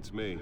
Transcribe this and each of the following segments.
It's me.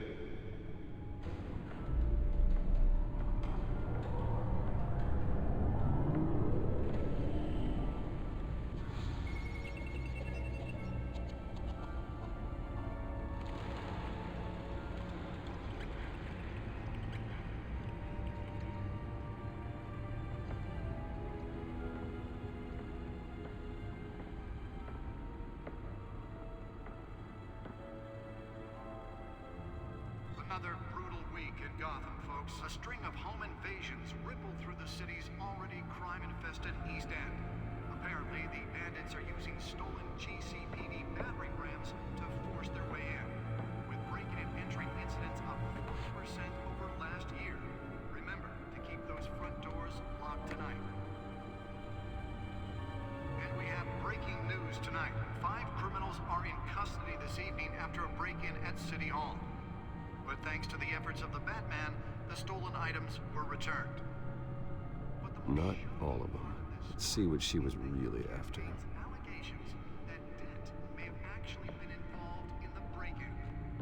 Another brutal week in Gotham, folks. A string of home invasions rippled through the city's already crime-infested East End. Apparently, the bandits are using stolen GCPD battering rams to force their way in, with break-in and entry incidents up 40% over last year. Remember to keep those front doors locked tonight. And we have breaking news tonight. 5 criminals are in custody this evening after a break-in at City Hall. But thanks to the efforts of the Batman, the stolen items were returned. Not all of them. Let's see what she was really after. Allegations that Dent may have actually been involved in the break-in.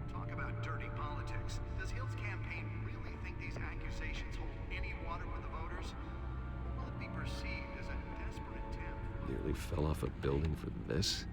Talk about dirty politics. Does Hill's campaign really think these accusations hold any water with the voters? Or will it be perceived as a desperate attempt? Nearly fell off a building for this?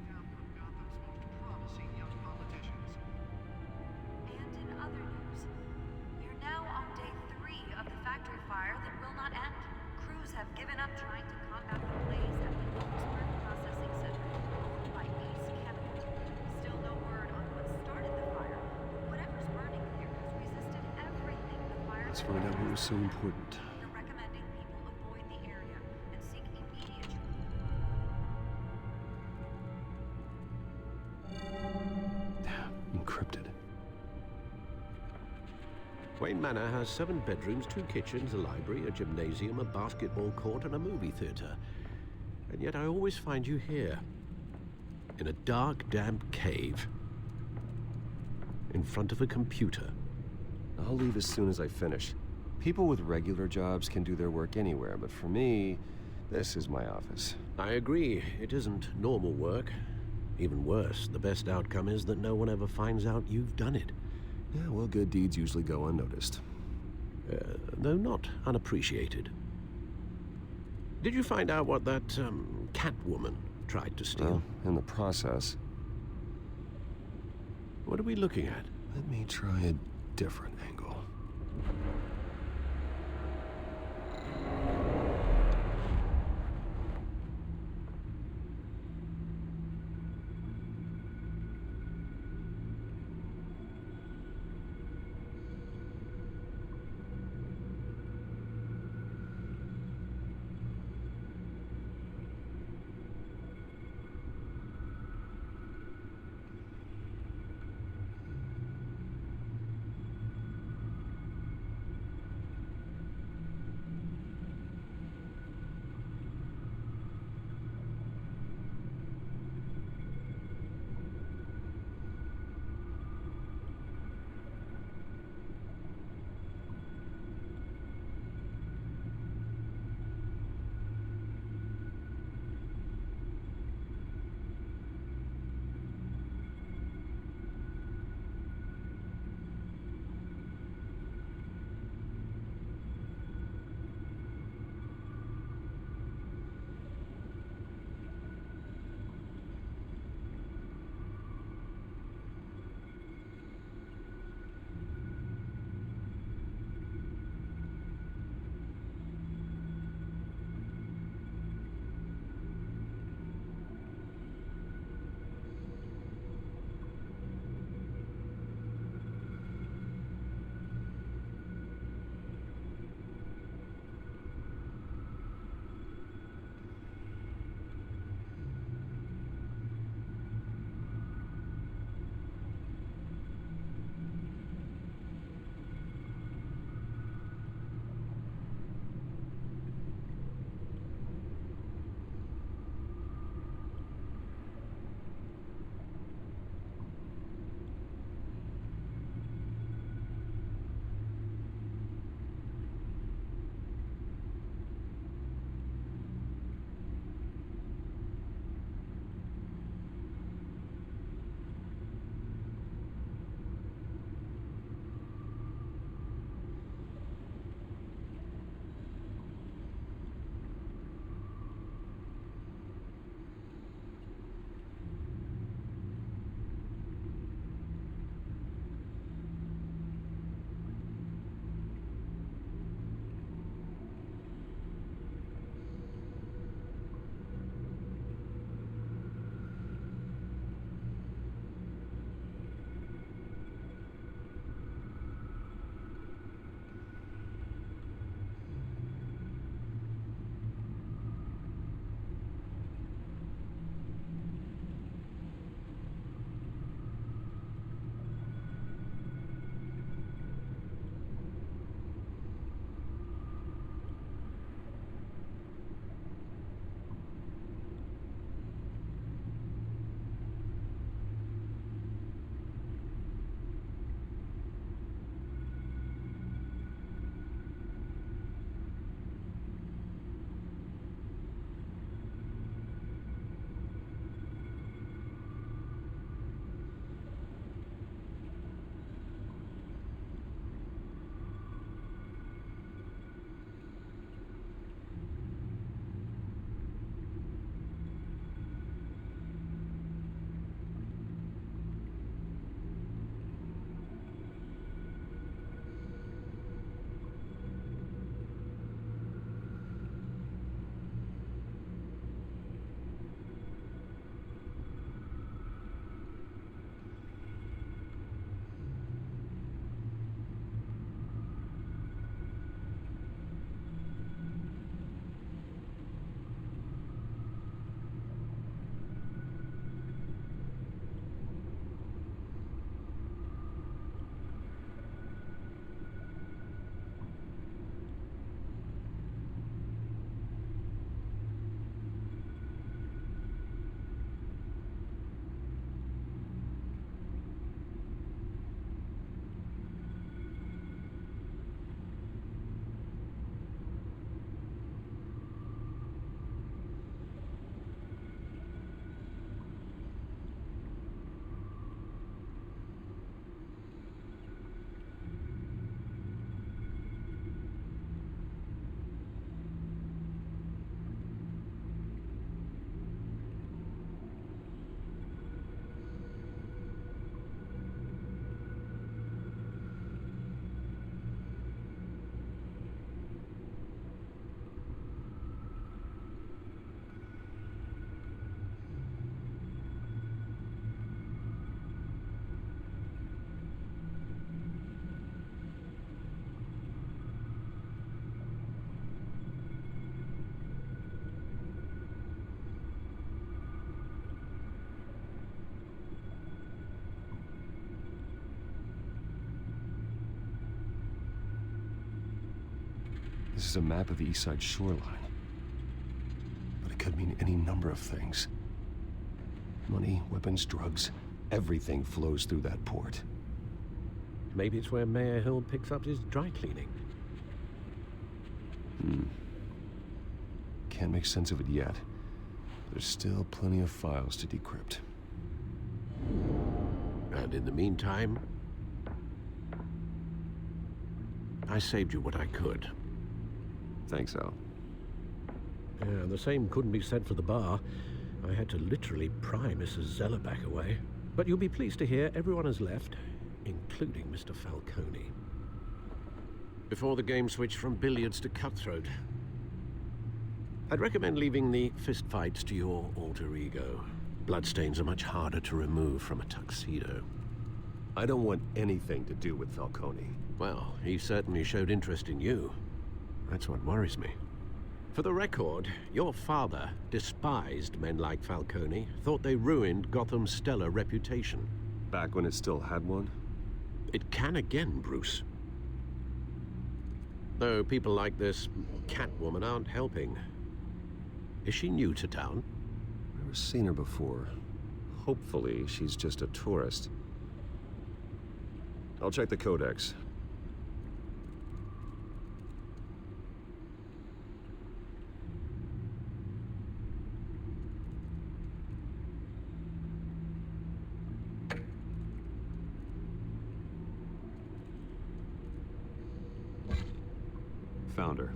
Let's find out what was so important. They're recommending people avoid the area and seek immediate. Encrypted. Wayne Manor has 7 bedrooms, 2 kitchens, a library, a gymnasium, a basketball court, and a movie theater. And yet I always find you here, in a dark, damp cave, in front of a computer. I'll leave as soon as I finish. People with regular jobs can do their work anywhere, but for me, this is my office. I agree, it isn't normal work. Even worse, the best outcome is that no one ever finds out you've done it. Yeah, well, good deeds usually go unnoticed. Though not unappreciated. Did you find out what that, Catwoman tried to steal? Well, in the process. What are we looking at? Let me try a different angle. is a map of the east side shoreline. But it could mean any number of things. Money, weapons, drugs, everything flows through that port. Maybe it's where Mayor Hill picks up his dry cleaning. Can't make sense of it yet. There's still plenty of files to decrypt. And in the meantime, I saved you what I could. Thanks, Al. Yeah, the same couldn't be said for the bar. I had to literally pry Mrs. Zeller back away. But you'll be pleased to hear everyone has left, including Mr. Falcone. Before the game switched from billiards to cutthroat, I'd recommend leaving the fistfights to your alter ego. Bloodstains are much harder to remove from a tuxedo. I don't want anything to do with Falcone. Well, he certainly showed interest in you. That's what worries me. For the record, your father despised men like Falcone, thought they ruined Gotham's stellar reputation. Back when it still had one? It can again, Bruce. Though people like this Catwoman aren't helping. Is she new to town? Never seen her before. Hopefully, she's just a tourist. I'll check the codex. Found her.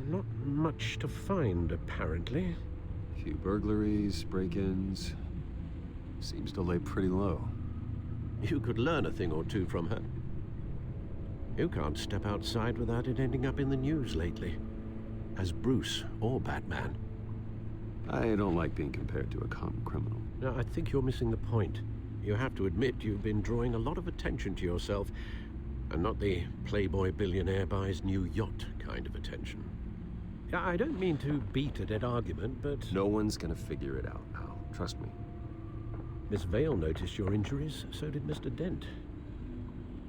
Not much to find, apparently. Few burglaries, break-ins. Seems to lay pretty low. You could learn a thing or two from her. You can't step outside without it ending up in the news lately. As Bruce or Batman. I don't like being compared to a common criminal. No, I think you're missing the point. You have to admit you've been drawing a lot of attention to yourself, and not the playboy billionaire buys new yacht kind of attention. I don't mean to beat a dead argument, but... No one's gonna figure it out, Al. Trust me. Miss Vale noticed your injuries, so did Mr. Dent.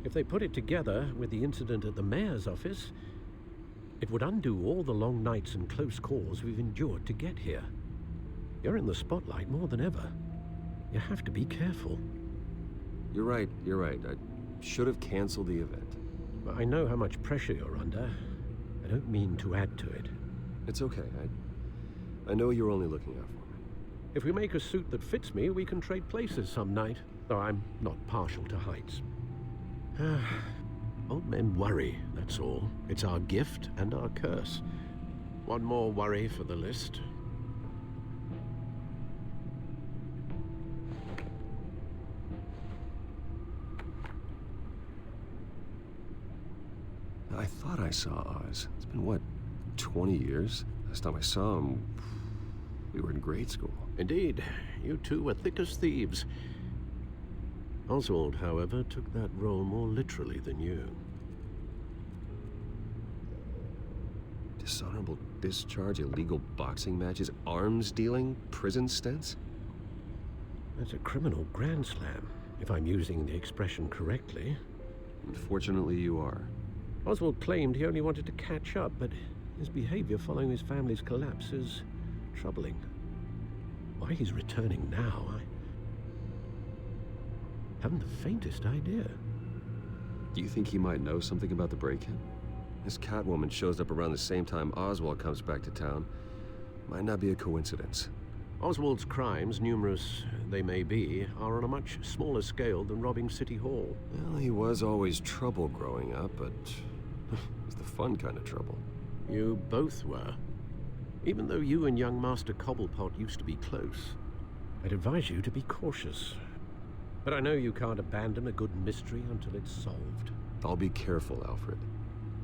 If they put it together with the incident at the mayor's office, it would undo all the long nights and close calls we've endured to get here. You're in the spotlight more than ever. You have to be careful. You're right. I should have canceled the event. I know how much pressure you're under. I don't mean to add to it. It's okay. I know you're only looking out for me. If we make a suit that fits me, we can trade places some night. Though I'm not partial to heights. Old men worry, that's all. It's our gift and our curse. One more worry for the list. I thought I saw Oz. It's been, what, 20 years? Last time I saw him, we were in grade school. Indeed, you two were thick as thieves. Oswald, however, took that role more literally than you. Dishonorable discharge, illegal boxing matches, arms dealing, prison stints? That's a criminal grand slam, if I'm using the expression correctly. Unfortunately, you are. Oswald claimed he only wanted to catch up, but his behavior following his family's collapse is troubling. Why he's returning now, I haven't the faintest idea. Do you think he might know something about the break-in? This Catwoman shows up around the same time Oswald comes back to town. Might not be a coincidence. Oswald's crimes, numerous they may be, are on a much smaller scale than robbing City Hall. Well, he was always trouble growing up, but it was the fun kind of trouble. You both were. Even though you and young Master Cobblepot used to be close. I'd advise you to be cautious. But I know you can't abandon a good mystery until it's solved. I'll be careful, Alfred.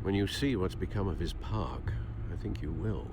When you see what's become of his park, I think you will.